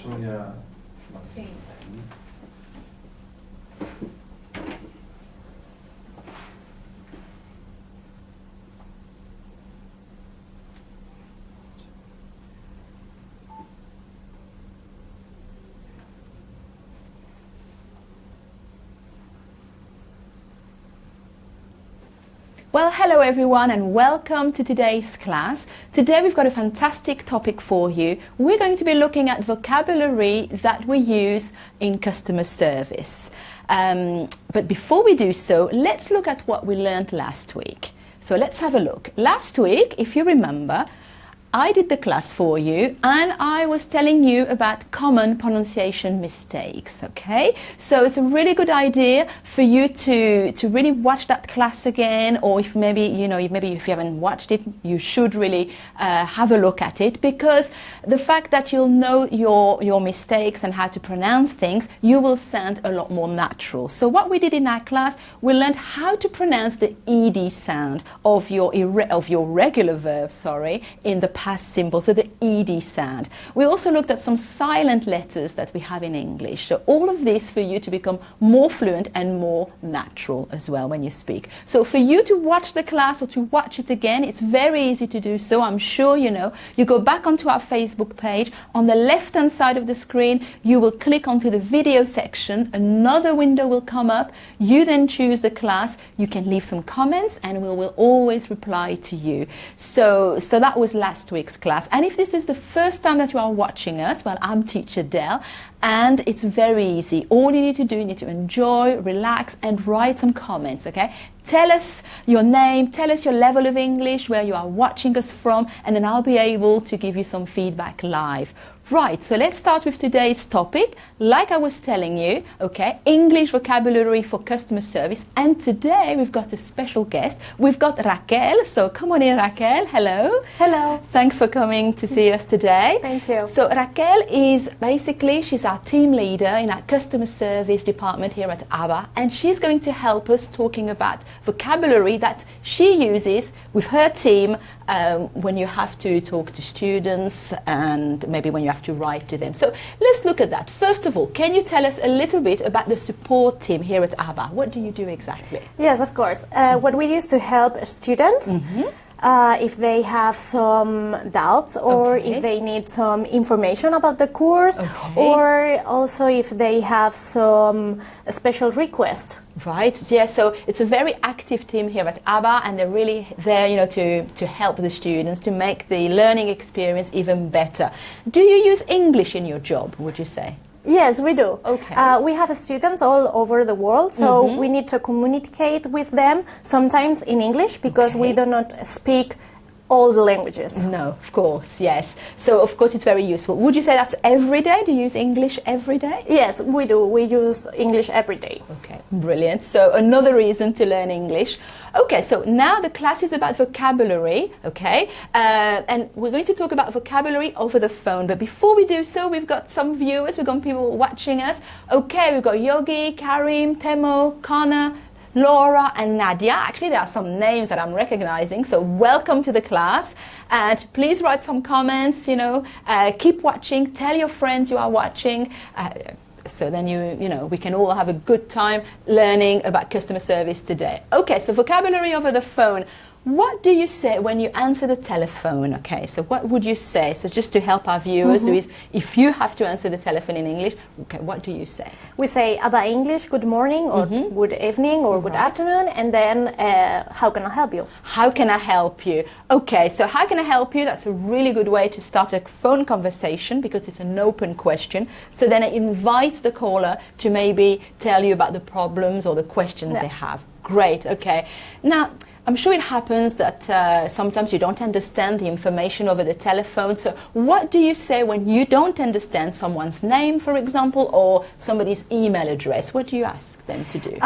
شوية Well, hello everyone and welcome to today's class. Today we've got a fantastic topic for you. We're going to be looking at vocabulary that we use in customer service. But before we do so, let's look at what we learned last week. So let's have a look. Last week, if you remember, I did the class for you and I was telling you about common pronunciation mistakes, okay? So it's a really good idea for you to really watch that class again, or if maybe if you haven't watched it, you should really have a look at it, because the fact that you'll know your mistakes and how to pronounce things, you will sound a lot more natural. So what we did in our class, we learned how to pronounce the ED sound of your regular verb, in the past simple, so the ED sound. We also looked at some silent letters that we have in English. So all of this for you to become more fluent and more natural as well when you speak. So for you to watch the class or to watch it again, it's very easy to do so. I'm sure you know. You go back onto our Facebook page. On the left-hand side of the screen, you will click onto the video section. Another window will come up. You then choose the class. You can leave some comments and we will always reply to you. So that was last week's class. And if this is the first time that you are watching us, well, I'm Teacher Del, and it's very easy. All you need to do, you need to enjoy, relax, and write some comments, okay? Tell us your name, tell us your level of English, where you are watching us from, and then I'll be able to give you some feedback live. Right, so let's start with today's topic. Like I was telling you, okay, English vocabulary for customer service. And today we've got a special guest. We've got Raquel. So come on in, Raquel. Hello. Hello. Thanks for coming to see us today. Thank you. So Raquel is she's our team leader in our customer service department here at ABBA. And she's going to help us talking about vocabulary that she uses with her team when you have to talk to students and maybe when you have to write to them. So let's look at that. First of all, can you tell us a little bit about the support team here at ABBA? What do you do exactly? Yes, of course. What we use to help students if they have some doubts, or if they need some information about the course, or also if they have some special requests. Right, yeah, so it's a very active team here at ABBA, and they're really there, to help the students, to make the learning experience even better. Do you use English in your job, would you say? Yes, we do. Okay. We have students all over the world, so we need to communicate with them, sometimes in English, because we do not speak all the languages. No, of course, yes. So, of course, it's very useful. Would you say that's every day? Do you use English every day? Yes, we do. We use English every day. Okay, brilliant. So, another reason to learn English. Okay, so now the class is about vocabulary, okay? And we're going to talk about vocabulary over the phone. But before we do so, we've got some viewers, we've got people watching us. Okay, we've got Yogi, Karim, Temo, Connor, Laura and Nadia. Actually, there are some names that I'm recognizing, so welcome to the class. And please write some comments, keep watching, tell your friends you are watching, so then we can all have a good time learning about customer service today. Okay, so vocabulary over the phone. What do you say when you answer the telephone? Okay, so what would you say? So just to help our viewers, if you have to answer the telephone in English, okay, what do you say? We say ABBA English, good morning, or good evening, or good afternoon, and then how can I help you? How can I help you? Okay, so how can I help you? That's a really good way to start a phone conversation, because it's an open question. So then it invites the caller to maybe tell you about the problems or the questions they have. Great, okay. Now, I'm sure it happens that sometimes you don't understand the information over the telephone. So what do you say when you don't understand someone's name, for example, or somebody's email address? What do you ask? them to do?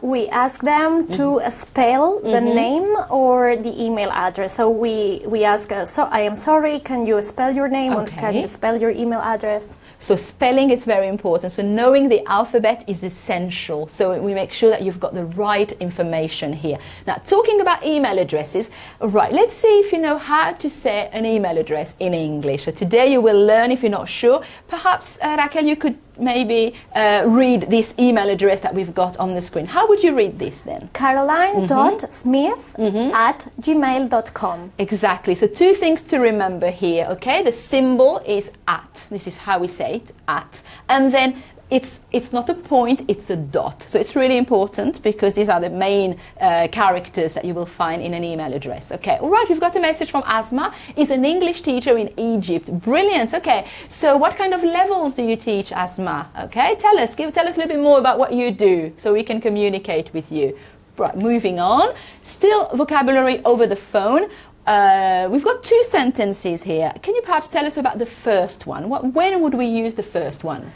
We ask them to spell the name or the email address. So we ask, I am sorry, can you spell your name or can you spell your email address? So spelling is very important. So knowing the alphabet is essential. So we make sure that you've got the right information here. Now, talking about email addresses, right, let's see if you know how to say an email address in English. So today you will learn, if you're not sure, perhaps Raquel, you could maybe read this email address that we've got on the screen. How would you read this then? Caroline.smith@gmail.com. Exactly. So two things to remember here, okay? The symbol is at. This is how we say it, at. And then it's not a point, it's a dot. So it's really important because these are the main characters that you will find in an email address. Okay, all right, we've got a message from Asma. Is an English teacher in Egypt. Brilliant. Okay, so what kind of levels do you teach, Asma? Okay, tell us a little bit more about what you do so we can communicate with you. Right, moving on. Still vocabulary over the phone. We've got two sentences here. Can you perhaps tell us about the first one? When would we use the first one?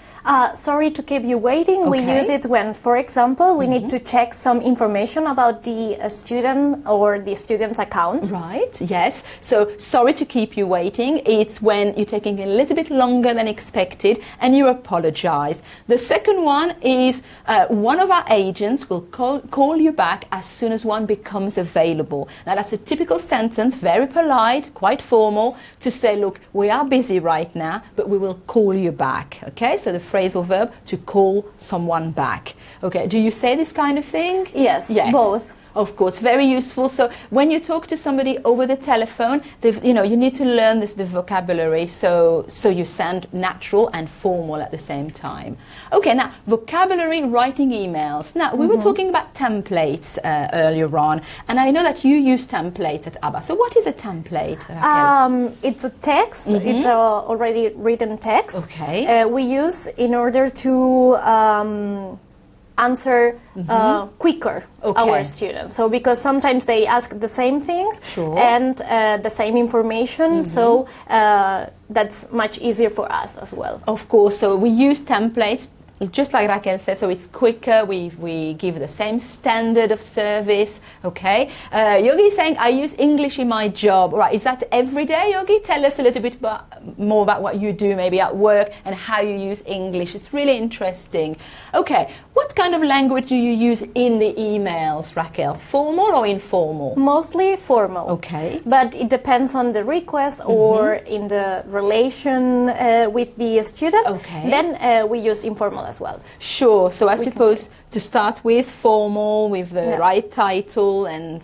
Sorry to keep you waiting. We use it when, for example, we need to check some information about the student or the student's account. Right, yes. So, sorry to keep you waiting. It's when you're taking a little bit longer than expected and you apologize. The second one is one of our agents will call you back as soon as one becomes available. Now, that's a typical sentence, very polite, quite formal, to say, look, we are busy right now, but we will call you back. Okay, so the phrasal verb to call someone back. Okay, do you say this kind of thing? Yes. Both. Of course, very useful. So when you talk to somebody over the telephone, you need to learn the vocabulary so you sound natural and formal at the same time. Okay, now vocabulary, writing emails. Now we were talking about templates earlier on, and I know that you use templates at ABBA. So what is a template, Raquel? It's a text. It's a already written text. Okay. We use in order to answer quicker our students. So because sometimes they ask the same things and the same information, so that's much easier for us as well. Of course, so we use templates. Just like Raquel said, so it's quicker, we give the same standard of service, okay? Yogi is saying, I use English in my job. Right, is that every day, Yogi? Tell us a little bit more about what you do maybe at work and how you use English. It's really interesting. Okay, what kind of language do you use in the emails, Raquel? Formal or informal? Mostly formal. Okay. But it depends on the request or in the relation with the student. Okay. Then we use informal as well. Sure. So I suppose to start with formal, with the right title, and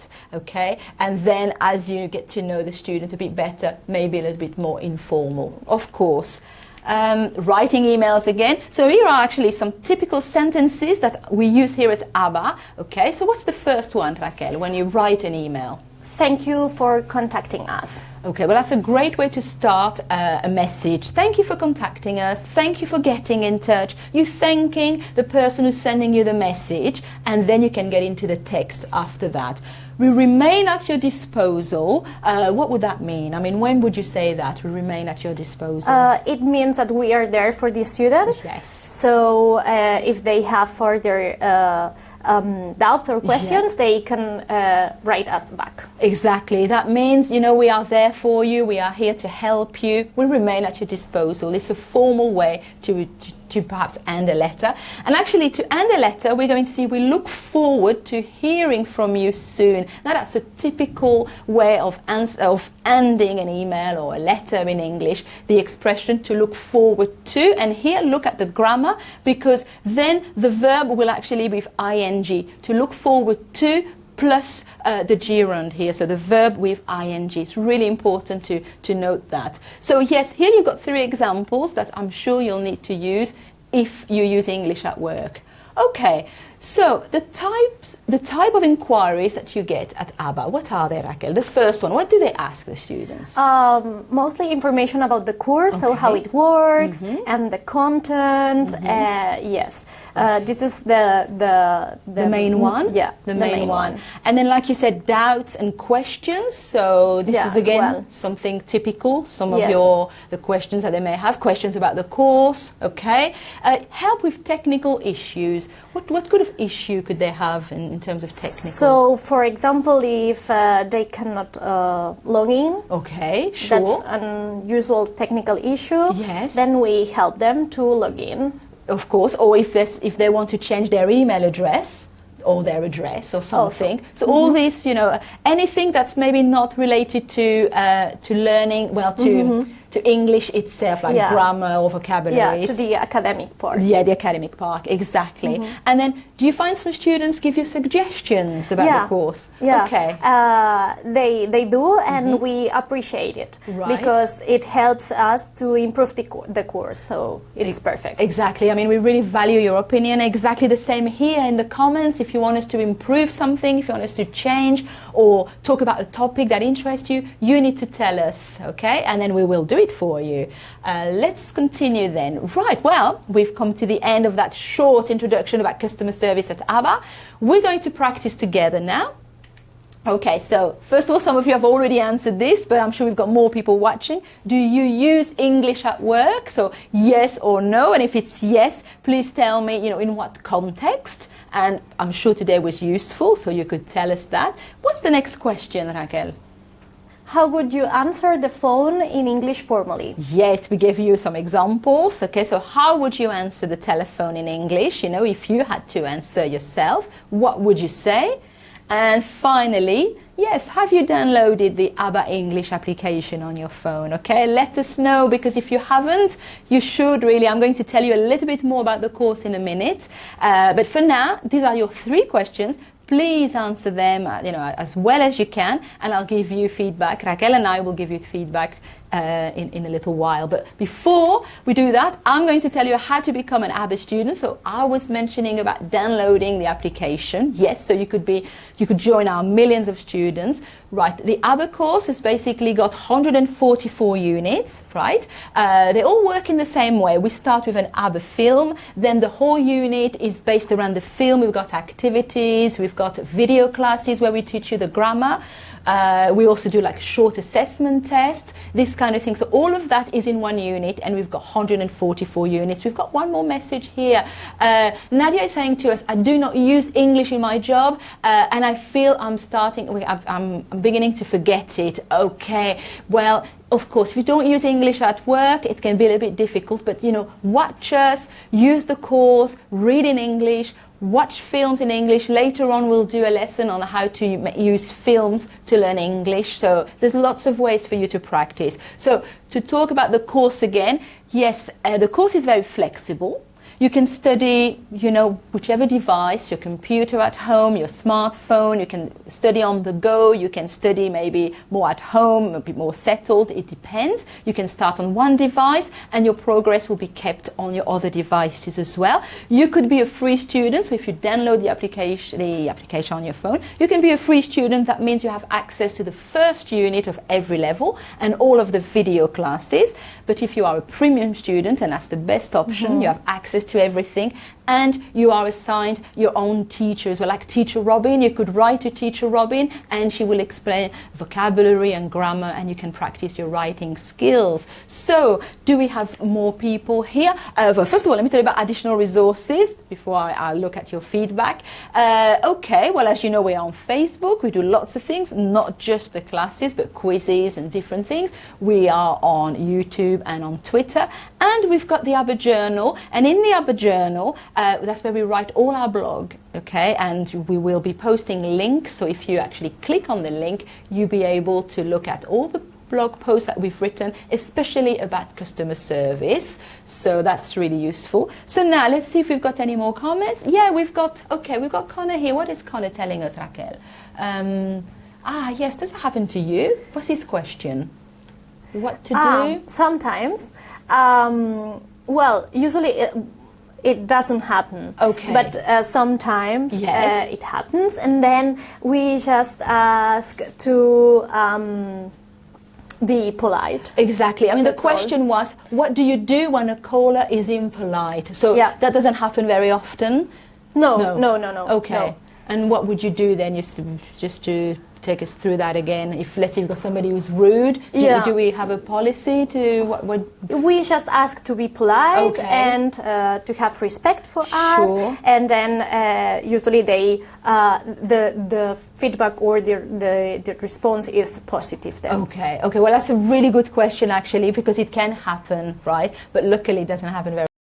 then as you get to know the student a bit better, maybe a little bit more informal. Of course. Writing emails again. So here are actually some typical sentences that we use here at ABBA. Okay. So what's the first one, Raquel, when you write an email? Thank you for contacting us. Okay, well, that's a great way to start a message. Thank you for contacting us. Thank you for getting in touch. You're thanking the person who's sending you the message, and then you can get into the text after that. We remain at your disposal. What would that mean? I mean, when would you say that? We remain at your disposal. It means that we are there for the student. Yes. So if they have further doubts or questions, they can write us back. Exactly. That means, we are there for you. We are here to help you. We remain at your disposal. It's a formal way to perhaps end a letter. And actually, to end a letter, we're going to see we look forward to hearing from you soon. Now, that's a typical way of ending an email or a letter in English, the expression to look forward to. And here, look at the grammar, because then the verb will actually be with ing, to look forward to, plus the gerund here, so the verb with ing. It's really important to note that. So yes, here you've got 3 examples that I'm sure you'll need to use if you use English at work. Okay, so the type of inquiries that you get at ABBA, what are they, Raquel? The first one, what do they ask the students? Mostly information about the course, so how it works and the content. Yes, this is the main one. Yeah, the main one. And then, like you said, doubts and questions. So this is again something typical. Some of the questions that they may have, questions about the course. Okay, help with technical issues. What could a of issue could they have in terms of technical? So, for example, if they cannot log in, okay, sure. That's an usual technical issue. Yes. Then we help them to log in. Of course, or if they want to change their email address or their address or something. So all these, anything that's maybe not related to learning, to English itself, like grammar or vocabulary. Yeah, to the academic part. Yeah, the academic part, exactly. And then, do you find some students give you suggestions about the course? Yeah, okay. They do, and we appreciate it because it helps us to improve the course. So it's perfect. Exactly. I mean, we really value your opinion. Exactly the same here in the comments. If you want us to improve something, if you want us to change or talk about a topic that interests you, you need to tell us, okay? And then we will do it for you. Let's continue then. Right, well, we've come to the end of that short introduction about customer service at ABBA. We're going to practice together now. Okay, so first of all, some of you have already answered this, but I'm sure we've got more people watching. Do you use English at work? So yes or no, and if it's yes, please tell me, in what context. And I'm sure today was useful, so you could tell us that. What's the next question, Raquel? How would you answer the phone in English formally? Yes, we gave you some examples. Okay, so how would you answer the telephone in English? If you had to answer yourself, what would you say? And finally, yes, have you downloaded the ABBA English application on your phone? Okay, let us know, because if you haven't, you should really. I'm going to tell you a little bit more about the course in a minute. But for now, these are your 3 questions. Please answer them, as well as you can, and I'll give you feedback. Raquel and I will give you feedback in a little while. But before we do that, I'm going to tell you how to become an ABBA student. So I was mentioning about downloading the application. Yes, so you could join our millions of students. Right, the ABBA course has basically got 144 units, right? They all work in the same way. We start with an ABBA film, then the whole unit is based around the film. We've got activities, we've got video classes where we teach you the grammar. We also do like short assessment tests, this kind of thing. So all of that is in one unit, and we've got 144 units. We've got one more message here. Nadia is saying to us, I do not use English in my job, and I feel I'm beginning to forget it. Okay, well, of course, if you don't use English at work, it can be a little bit difficult, but watch us, use the course, read in English, watch films in English. Later on, we'll do a lesson on how to use films to learn English. So there's lots of ways for you to practice. So to talk about the course again, yes, the course is very flexible. You can study, whichever device, your computer at home, your smartphone. You can study on the go. You can study maybe more at home, a bit more settled. It depends. You can start on one device, and your progress will be kept on your other devices as well. You could be a free student. So if you download the application on your phone, you can be a free student. That means you have access to the first unit of every level and all of the video classes. But if you are a premium student, and that's the best option, you have access to everything, and you are assigned your own teacher as well, like Teacher Robin. You could write to Teacher Robin, and she will explain vocabulary and grammar, and you can practice your writing skills. So, do we have more people here? Well, first of all, let me tell you about additional resources before I look at your feedback. Okay, well, as you know, we're on Facebook. We do lots of things, not just the classes, but quizzes and different things. We are on YouTube and on Twitter, and we've got the ABBA Journal, and in the ABBA Journal, that's where we write all our blog, okay, and we will be posting links. So if you actually click on the link, you'll be able to look at all the blog posts that we've written, especially about customer service. So that's really useful. So now let's see if we've got any more comments. Yeah, we've got Connor here. What is Connor telling us, Raquel? Yes, does that happen to you? What's his question? What to do? Sometimes. Well, usually it doesn't happen. Okay. But sometimes it happens, and then we just ask to be polite. Exactly. I mean, the question was, what do you do when a caller is impolite? So that doesn't happen very often? No. Okay. No. And what would you do then, just to take us through that again? If, let's say, you've got somebody who's rude, do we have a policy to what? We just ask to be polite and to have respect for us, and then usually they the feedback or the response is positive then. Okay. Well, that's a really good question actually, because it can happen, right? But luckily it doesn't happen very